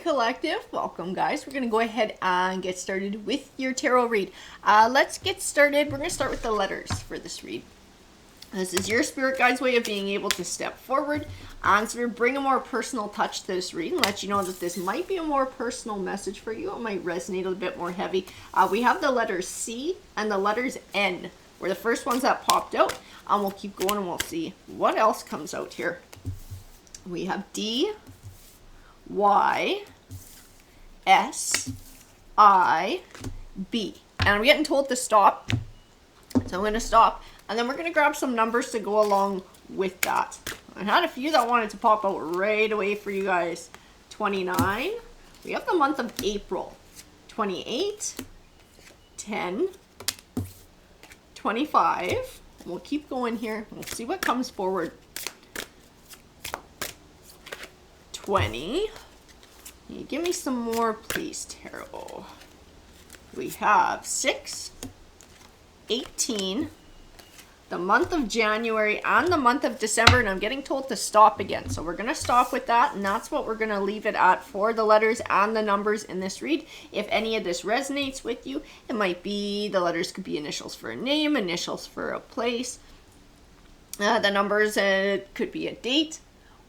Collective. Welcome, guys. We're going to go ahead and get started with your tarot read. Let's get started. We're going to start with the letters for this read. This is your spirit guide's way of being able to step forward and sort of bring a more personal touch to this read and let you know that this might be a more personal message for you. It might resonate a bit more heavy. We have the letters C and the letters N were the first ones that popped out. We'll keep going and we'll see what else comes out here. We have D, Y, S, I, B. And I'm getting told to stop. So I'm going to stop. And then we're going to grab some numbers to go along with that. I had a few that wanted to pop out right away for you guys. 29. We have the month of April. 28. 10. 25. We'll keep going here. We'll see what comes forward. 20. Can you give me some more, please, tarot? We have 6, 18, the month of January, and the month of December, and I'm getting told to stop again. So we're going to stop with that, and that's what we're going to leave it at for the letters and the numbers in this read. If any of this resonates with you, it might be, the letters could be initials for a name, initials for a place. The numbers could be a date.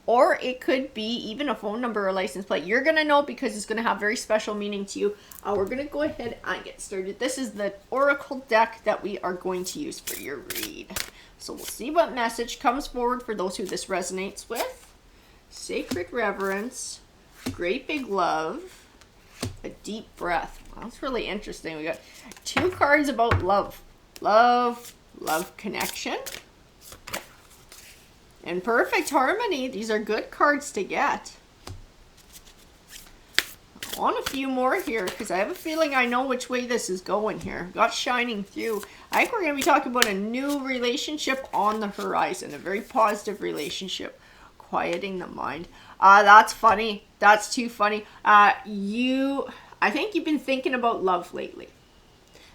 Or it could be even a phone number or license plate. You're going to know because it's going to have very special meaning to you. We're going to go ahead and get started. This is the Oracle deck that we are going to use for your read. So we'll see what message comes forward for those who this resonates with. Sacred reverence, great big love, a deep breath. Well, that's really interesting. We got 2 cards about love. Love connection. In perfect harmony. These are good cards to get. I want a few more here because I have a feeling I know which way this is going here. Got shining through. I think we're going to be talking about a new relationship on the horizon. A very positive relationship. Quieting the mind. That's funny. That's too funny. I think you've been thinking about love lately.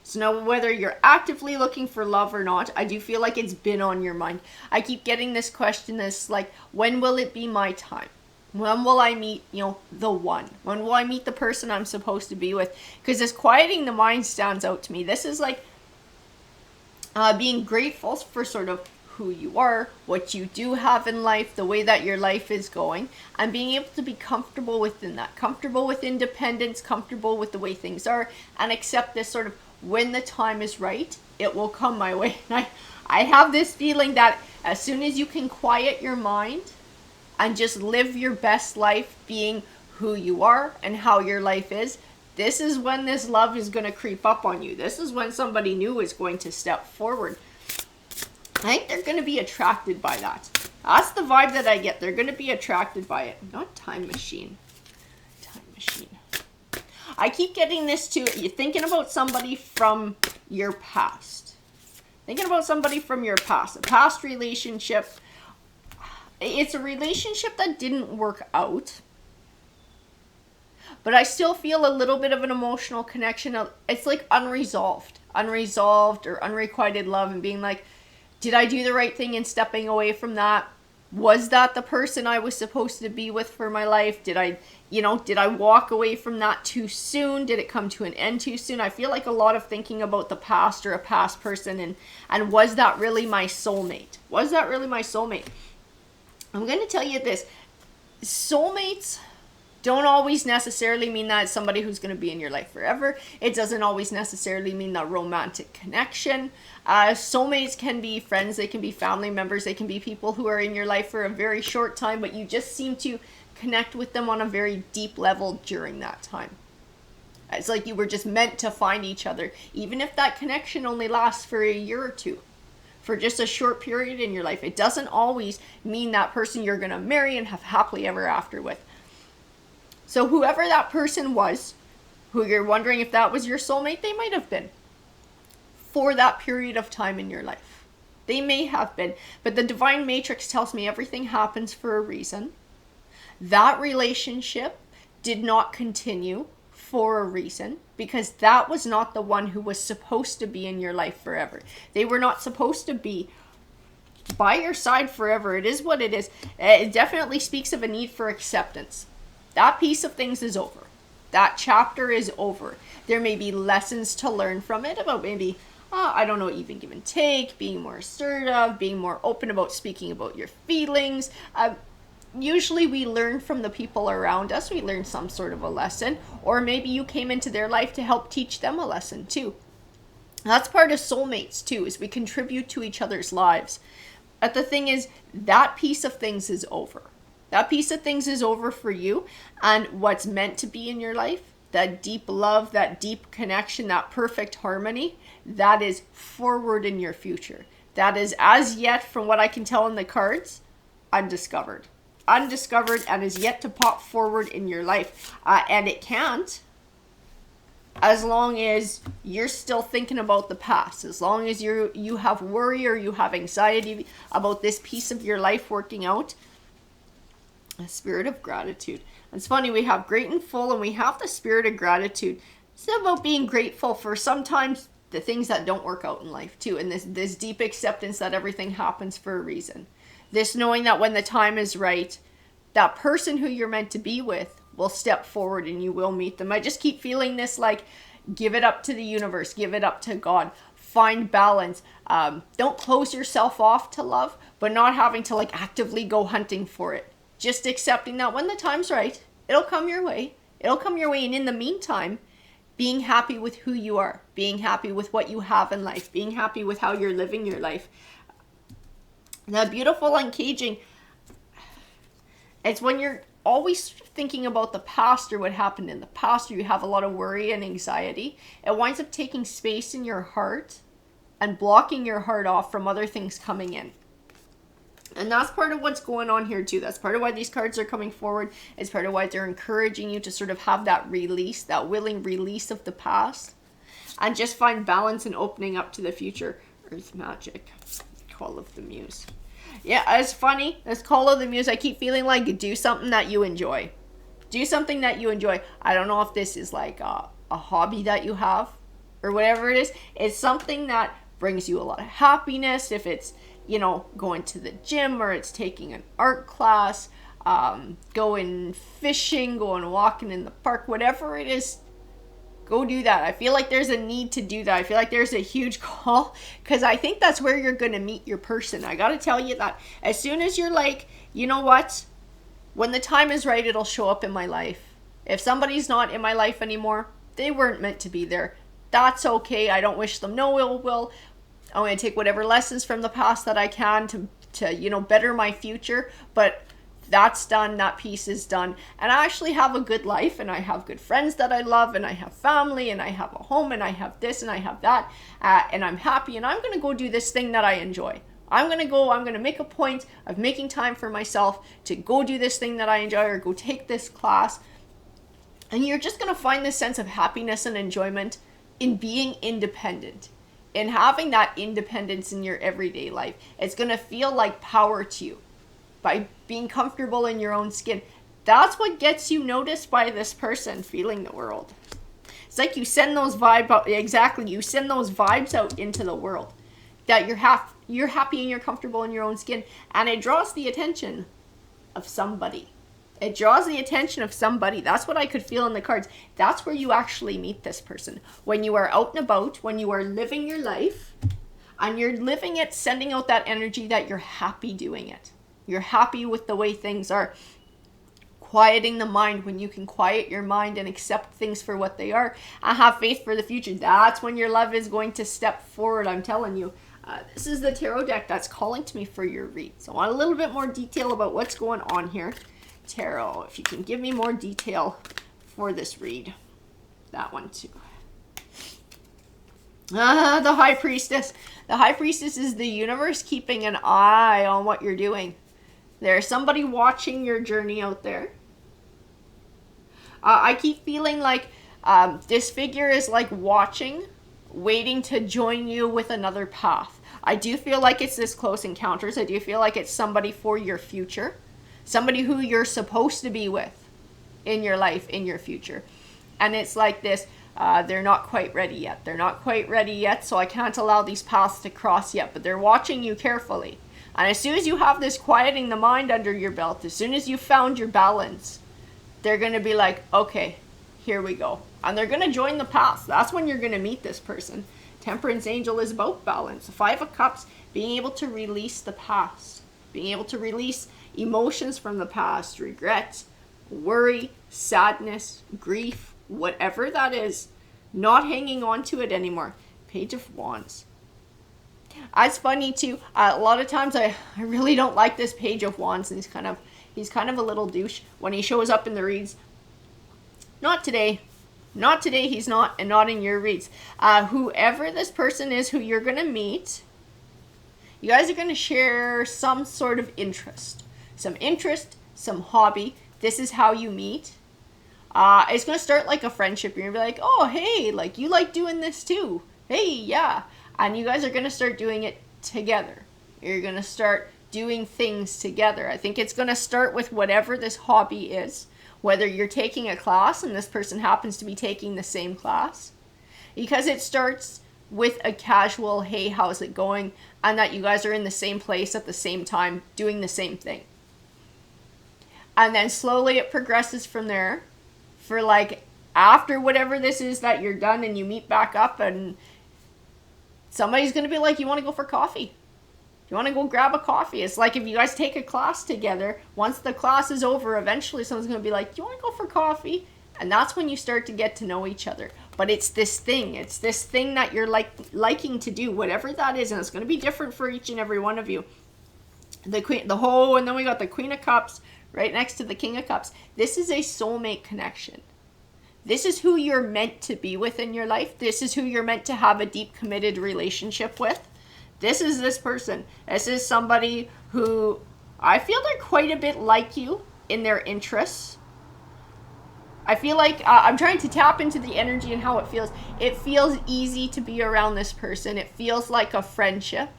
So now whether you're actively looking for love or not, I do feel like it's been on your mind. I keep getting this question, this like, when will it be my time? When will I meet, the one? When will I meet the person I'm supposed to be with? Because this quieting the mind stands out to me. This is like being grateful for sort of who you are, what you do have in life, the way that your life is going, and being able to be comfortable within that. Comfortable with independence, comfortable with the way things are, and accept this sort of when the time is right, it will come my way. And I have this feeling that as soon as you can quiet your mind and just live your best life being who you are and how your life is, this is when this love is going to creep up on you. This is when somebody new is going to step forward. I think they're going to be attracted by that. That's the vibe that I get. They're going to be attracted by it. Not time machine. Time machine. I keep getting this too. You're thinking about somebody from your past. Thinking about somebody from your past. A past relationship. It's a relationship that didn't work out. But I still feel a little bit of an emotional connection. It's like unresolved. Unresolved or unrequited love and being like, did I do the right thing in stepping away from that? Was that the person I was supposed to be with for my life? Did I walk away from that too soon? Did it come to an end too soon? I feel like a lot of thinking about the past or a past person and was that really my soulmate? Was that really my soulmate? I'm going to tell you this. Soulmates don't always necessarily mean that it's somebody who's going to be in your life forever. It doesn't always necessarily mean that romantic connection. Soulmates can be friends, they can be family members, they can be people who are in your life for a very short time, but you just seem to connect with them on a very deep level during that time. It's like you were just meant to find each other, even if that connection only lasts for a year or two. For just a short period in your life. It doesn't always mean that person you're going to marry and have happily ever after with. So whoever that person was, who you're wondering if that was your soulmate, they might have been. For that period of time in your life. They may have been. But the Divine Matrix tells me everything happens for a reason. That relationship did not continue for a reason. Because that was not the one who was supposed to be in your life forever. They were not supposed to be by your side forever. It is what it is. It definitely speaks of a need for acceptance. That piece of things is over. That chapter is over. There may be lessons to learn from it about maybe, I don't know, even give and take, being more assertive, being more open about speaking about your feelings. Usually we learn from the people around us. We learn some sort of a lesson, or maybe you came into their life to help teach them a lesson too. That's part of soulmates too, is we contribute to each other's lives. But the thing is, that piece of things is over. That piece of things is over for you, and what's meant to be in your life, that deep love, that deep connection, that perfect harmony, that is forward in your future. That is, as yet, from what I can tell in the cards, undiscovered. Undiscovered and is yet to pop forward in your life. And it can't, as long as you're still thinking about the past, as long as you have worry or you have anxiety about this piece of your life working out. A spirit of gratitude. It's funny, we have grateful and we have the spirit of gratitude. It's about being grateful for sometimes the things that don't work out in life too, and this deep acceptance that everything happens for a reason. This knowing that when the time is right, that person who you're meant to be with will step forward and you will meet them. I just keep feeling this, like, give it up to the universe, give it up to God, find balance. Don't close yourself off to love, but not having to like actively go hunting for it. Just accepting that when the time's right, it'll come your way. It'll come your way. And in the meantime, being happy with who you are, being happy with what you have in life, being happy with how you're living your life. That beautiful uncaging, it's when you're always thinking about the past or what happened in the past, or you have a lot of worry and anxiety, it winds up taking space in your heart and blocking your heart off from other things coming in. And that's part of what's going on here too. That's part of why these cards are coming forward. It's part of why they're encouraging you to sort of have that release, that willing release of the past, and just find balance and opening up to the future. Earth magic, Call of the Muse. Yeah, it's funny. This Call of the Muse, I keep feeling like do something that you enjoy. Do something that you enjoy. I don't know if this is like a hobby that you have or whatever it is. It's something that brings you a lot of happiness. If it's, you know, going to the gym, or it's taking an art class, going fishing, going walking in the park, whatever it is, go do that. I feel like there's a need to do that. I feel like there's a huge call, because I think that's where you're going to meet your person. I got to tell you that as soon as you're like, you know what, when the time is right, it'll show up in my life. If somebody's not in my life anymore, they weren't meant to be there. That's okay. I don't wish them no ill will. I'm going to take whatever lessons from the past that I can to you know, better my future. But that's done. That piece is done. And I actually have a good life, and I have good friends that I love, and I have family, and I have a home, and I have this, and I have that, and I'm happy, and I'm going to go do this thing that I enjoy. I'm going to make a point of making time for myself to go do this thing that I enjoy, or go take this class. And you're just going to find this sense of happiness and enjoyment in being independent. In having that independence in your everyday life. It's going to feel like power to you by being comfortable in your own skin. That's what gets you noticed by this person feeling the world. It's like you send those vibes out. Exactly. You send those vibes out into the world that you're happy and you're comfortable in your own skin, and it draws the attention of somebody. It draws the attention of somebody. That's what I could feel in the cards. That's where you actually meet this person. When you are out and about, when you are living your life, and you're living it, sending out that energy that you're happy doing it. You're happy with the way things are. Quieting the mind, when you can quiet your mind and accept things for what they are, and have faith for the future. That's when your love is going to step forward, I'm telling you. This is the tarot deck that's calling to me for your read. So I want a little bit more detail about what's going on here. Tarot, if you can give me more detail for this read. That one too. The High Priestess. The High Priestess is the universe keeping an eye on what you're doing. There's somebody watching your journey out there. I keep feeling like this figure is like watching, waiting to join you with another path. I do feel like it's this Close Encounters. I do feel like it's somebody for your future. Somebody who you're supposed to be with in your life, in your future. And it's like this, they're not quite ready yet. They're not quite ready yet, so I can't allow these paths to cross yet. But they're watching you carefully. And as soon as you have this quieting the mind under your belt, as soon as you found your balance, they're going to be like, okay, here we go. And they're going to join the past. That's when you're going to meet this person. Temperance angel is about balance. The Five of Cups, being able to release the past. Being able to release emotions from the past, regret, worry, sadness, grief, whatever that is. Not hanging on to it anymore. Page of Wands. It's funny too. A lot of times I really don't like this Page of Wands, and he's kind of a little douche when he shows up in the reads. Not today. Not today, he's not, and not in your reads. Whoever this person is who you're going to meet, you guys are going to share some sort of interest. Some interest, some hobby. This is how you meet. It's going to start like a friendship. You're going to be like, oh, hey, like, you like doing this too. Hey, yeah. And you guys are going to start doing it together. You're going to start doing things together. I think it's going to start with whatever this hobby is. Whether you're taking a class and this person happens to be taking the same class. Because it starts with a casual, hey, how's it going? And that you guys are in the same place at the same time doing the same thing. And then slowly it progresses from there. For like after whatever this is that you're done and you meet back up, and somebody's going to be like, you want to go for coffee? You want to go grab a coffee? It's like if you guys take a class together, once the class is over, eventually someone's going to be like, you want to go for coffee? And that's when you start to get to know each other. But it's this thing that you're liking to do, whatever that is, and it's going to be different for each and every one of you. And then we got the Queen of Cups right next to the King of Cups. This is a soulmate connection. This is who you're meant to be with in your life. This is who you're meant to have a deep, committed relationship with. This is this person. This is somebody who I feel they're quite a bit like you in their interests. I feel like I'm trying to tap into the energy and how it feels. It feels easy to be around this person. It feels like a friendship.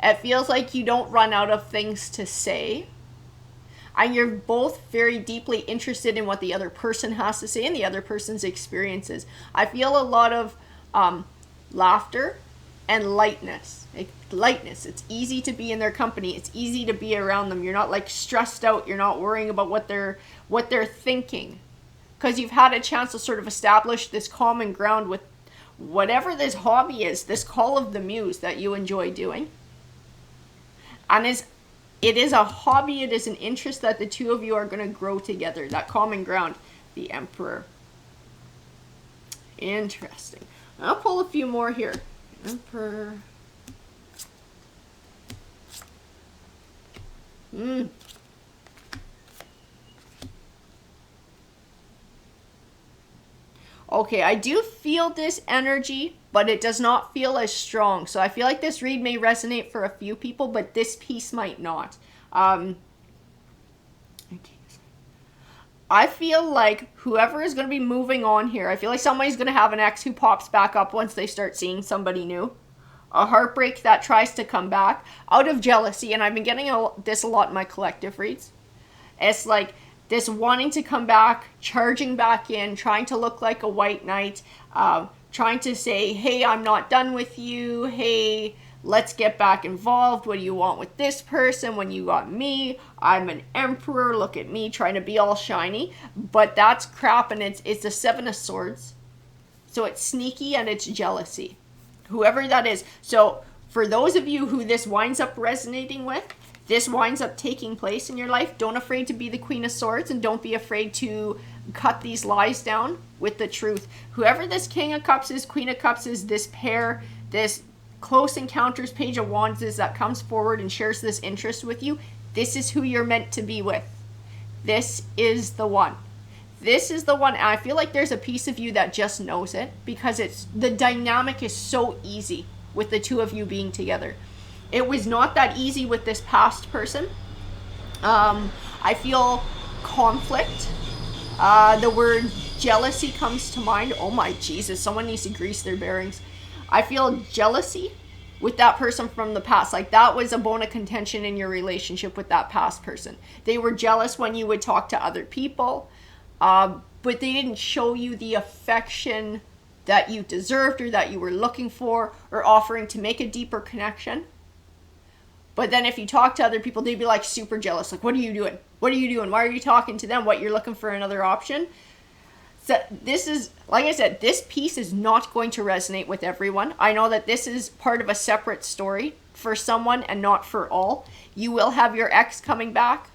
It feels like you don't run out of things to say. And you're both very deeply interested in what the other person has to say and the other person's experiences. I feel a lot of laughter and lightness. It's easy to be in their company. It's easy to be around them. You're not like stressed out. You're not worrying about what they're thinking. Because you've had a chance to sort of establish this common ground with whatever this hobby is, this call of the muse that you enjoy doing. And it is a hobby, it is an interest that the two of you are going to grow together. That common ground. The Emperor. Interesting. I'll pull a few more here. Emperor. Okay, I do feel this energy, but it does not feel as strong. So I feel like this read may resonate for a few people, but this piece might not. I feel like whoever is going to be moving on here, I feel like somebody's going to have an ex who pops back up once they start seeing somebody new. A heartbreak that tries to come back out of jealousy, and I've been getting this a lot in my collective reads. It's like this wanting to come back, charging back in, trying to look like a white knight, trying to say, hey, I'm not done with you, hey, let's get back involved, what do you want with this person when you got me, I'm an emperor, look at me, trying to be all shiny, but that's crap, and it's the Seven of Swords, so it's sneaky and it's jealousy, whoever that is. So for those of you who this winds up resonating with, this winds up taking place in your life, don't afraid to be the Queen of Swords, and don't be afraid to cut these lies down with the truth. Whoever this King of Cups is, Queen of Cups is, this pair, this close encounters Page of Wands is that comes forward and shares this interest with you, this is who you're meant to be with. This is the one. This is the one. And I feel like there's a piece of you that just knows it, because the dynamic is so easy with the two of you being together. It was not that easy with this past person. I feel conflict. The word jealousy comes to mind. Oh my Jesus, someone needs to grease their bearings. I feel jealousy with that person from the past. Like that was a bone of contention in your relationship with that past person. They were jealous when you would talk to other people, but they didn't show you the affection that you deserved or that you were looking for or offering to make a deeper connection. But then if you talk to other people, they'd be like super jealous. Like, what are you doing? What are you doing? Why are you talking to them? What, you're looking for another option? So this is, like I said, this piece is not going to resonate with everyone. I know that this is part of a separate story for someone and not for all. You will have your ex coming back,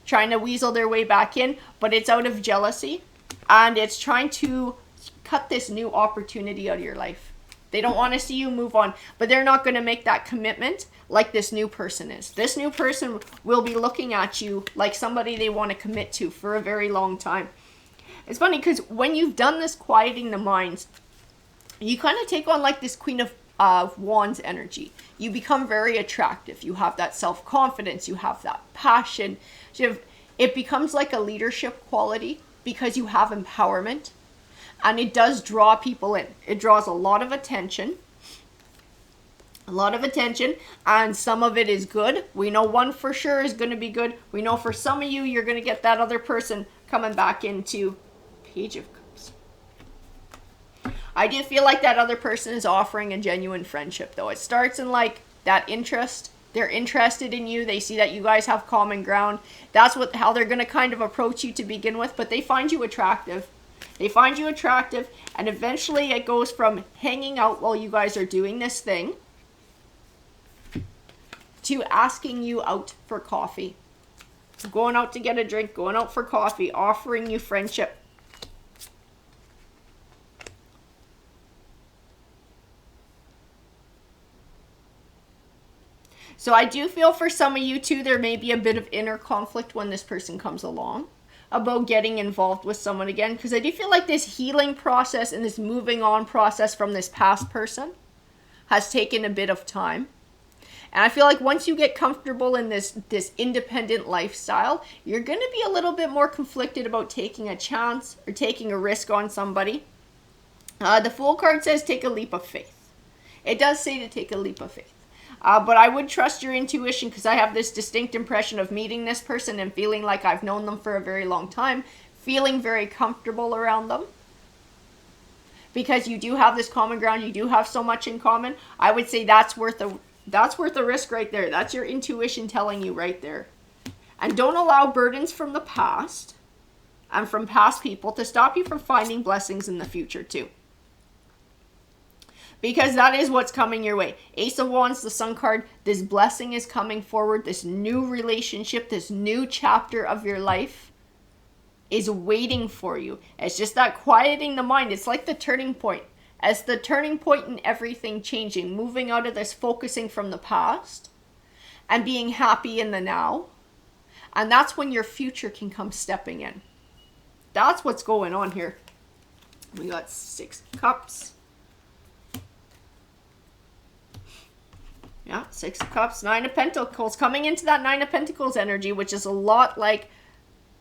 trying to weasel their way back in, but it's out of jealousy. And it's trying to cut this new opportunity out of your life. They don't want to see you move on, but they're not going to make that commitment like this new person is. This new person will be looking at you like somebody they want to commit to for a very long time. It's funny because when you've done this quieting the minds, you kind of take on like this Queen of Wands energy. You become very attractive. You have that self-confidence. You have that passion. It becomes like a leadership quality because you have empowerment. And it does draw people in. It draws a lot of attention. And some of it is good. We know one for sure is going to be good. We know for some of you, you're going to get that other person coming back into Page of Cups. I do feel like that other person is offering a genuine friendship, though. It starts in like that interest. They're interested in you. They see that you guys have common ground. That's how they're going to kind of approach you to begin with. But they find you attractive. And eventually it goes from hanging out while you guys are doing this thing to asking you out for coffee. Going out to get a drink, going out for coffee, offering you friendship. So I do feel for some of you too, there may be a bit of inner conflict when this person comes along about getting involved with someone again, because I do feel like this healing process and this moving on process from this past person has taken a bit of time. And I feel like once you get comfortable in this independent lifestyle, you're going to be a little bit more conflicted about taking a chance or taking a risk on somebody. The Fool card says take a leap of faith. It does say to take a leap of faith. But I would trust your intuition, because I have this distinct impression of meeting this person and feeling like I've known them for a very long time, feeling very comfortable around them. Because you do have this common ground, you do have so much in common. I would say that's worth a risk right there. That's your intuition telling you right there. And don't allow burdens from the past and from past people to stop you from finding blessings in the future too. Because that is what's coming your way. Ace of Wands, the Sun card, this blessing is coming forward. This new relationship, this new chapter of your life is waiting for you. It's just that quieting the mind. It's like the turning point. As the turning point in everything changing, moving out of this focusing from the past and being happy in the now. And that's when your future can come stepping in. That's what's going on here. We got 6 cups. Yeah, 6 of Cups, 9 of Pentacles, coming into that 9 of Pentacles energy, which is a lot like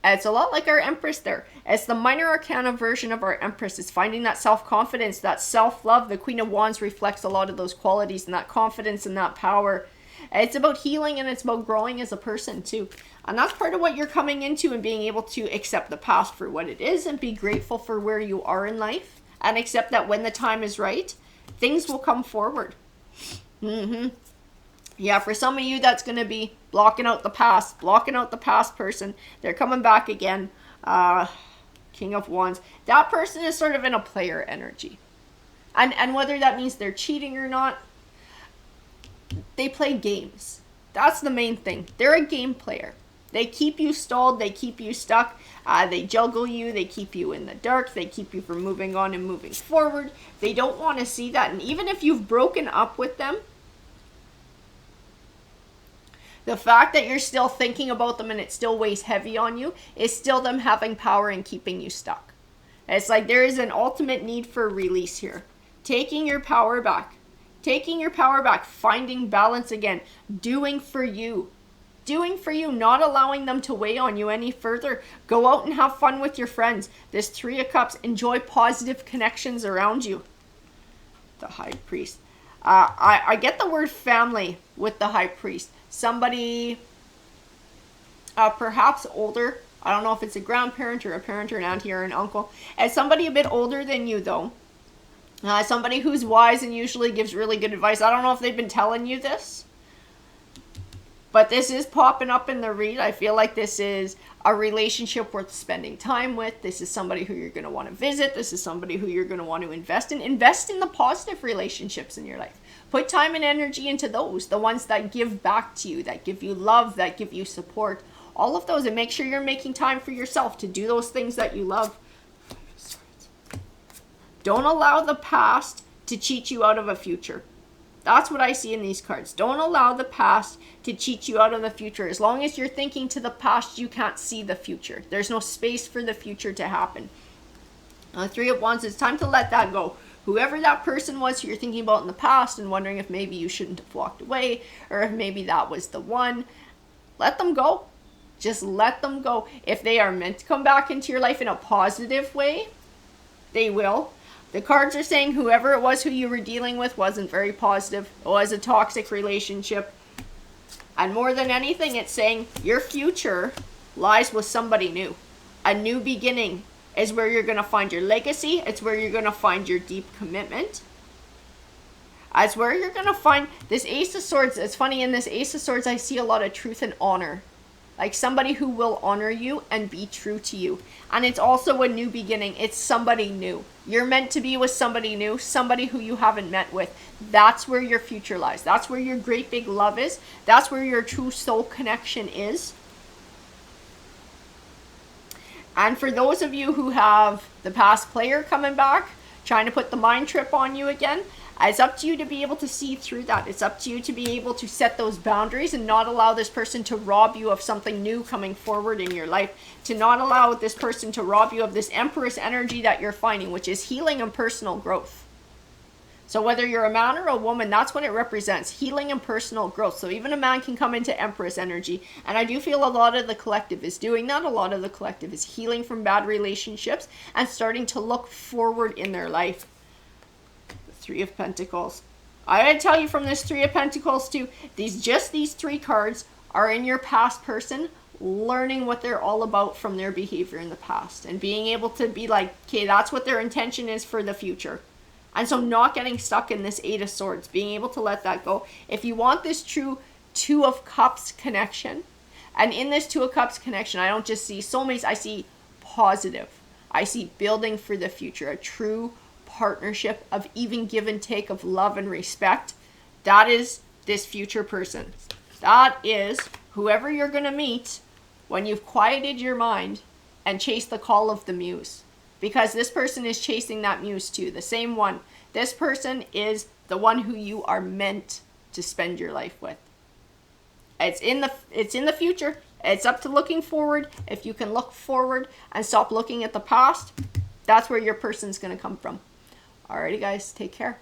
our Empress there. It's the minor arcana version of our Empress. It's finding that self-confidence, that self-love. The Queen of Wands reflects a lot of those qualities and that confidence and that power. It's about healing and it's about growing as a person too. And that's part of what you're coming into, and being able to accept the past for what it is and be grateful for where you are in life and accept that when the time is right, things will come forward. Yeah, for some of you, that's going to be blocking out the past person. They're coming back again. King of Wands. That person is sort of in a player energy. And whether that means they're cheating or not, they play games. That's the main thing. They're a game player. They keep you stalled. They keep you stuck. They juggle you. They keep you in the dark. They keep you from moving on and moving forward. They don't want to see that. And even if you've broken up with them, the fact that you're still thinking about them and it still weighs heavy on you is still them having power and keeping you stuck. It's like there is an ultimate need for release here. Taking your power back. Finding balance again. Doing for you, not allowing them to weigh on you any further. Go out and have fun with your friends. This 3 of Cups, enjoy positive connections around you. The High Priest. I get the word family with the High Priest. Somebody perhaps older. I don't know if it's a grandparent or a parent or an auntie or an uncle. As somebody a bit older than you though. Somebody who's wise and usually gives really good advice. I don't know if they've been telling you this. But this is popping up in the read. I feel like this is a relationship worth spending time with. This is somebody who you're going to want to visit. This is somebody who you're going to want to invest in. Invest in the positive relationships in your life. Put time and energy into those, the ones that give back to you, that give you love, that give you support. All of those, and make sure you're making time for yourself to do those things that you love. Don't allow the past to cheat you out of a future. That's what I see in these cards. Don't allow the past to cheat you out of the future. As long as you're thinking to the past, you can't see the future. There's no space for the future to happen. Three of Wands, it's time to let that go. Whoever that person was who you're thinking about in the past and wondering if maybe you shouldn't have walked away, or if maybe that was the one, let them go. Just let them go. If they are meant to come back into your life in a positive way, they will. The cards are saying whoever it was who you were dealing with wasn't very positive. It was a toxic relationship. And more than anything, it's saying your future lies with somebody new. A new beginning is where you're going to find your legacy. It's where you're going to find your deep commitment. It's where you're going to find this Ace of Swords. It's funny, in this Ace of Swords, I see a lot of truth and honor. Like somebody who will honor you and be true to you. And it's also a new beginning. It's somebody new. You're meant to be with somebody new, somebody who you haven't met with. That's where your future lies. That's where your great big love is. That's where your true soul connection is. And for those of you who have the past player coming back, trying to put the mind trip on you again, it's up to you to be able to see through that. It's up to you to be able to set those boundaries and not allow this person to rob you of something new coming forward in your life. To not allow this person to rob you of this Empress energy that you're finding, which is healing and personal growth. So whether you're a man or a woman, that's what it represents, healing and personal growth. So even a man can come into Empress energy. And I do feel a lot of the collective is doing that. A lot of the collective is healing from bad relationships and starting to look forward in their life. Three of Pentacles. I gotta tell you from this Three of Pentacles too, these three cards are in your past person learning what they're all about from their behavior in the past and being able to be like, okay, that's what their intention is for the future. And so not getting stuck in this Eight of Swords, being able to let that go. If you want this true Two of Cups connection, and in this Two of Cups connection, I don't just see soulmates, I see positive. I see building for the future, a true partnership of even give and take, of love and respect. That is this future person. That is whoever you're going to meet when you've quieted your mind and chased the call of the muse. Because this person is chasing that muse too, the same one. This person is the one who you are meant to spend your life with. It's in the future. It's up to looking forward. If you can look forward and stop looking at the past, that's where your person's going to come from. Alrighty guys, take care.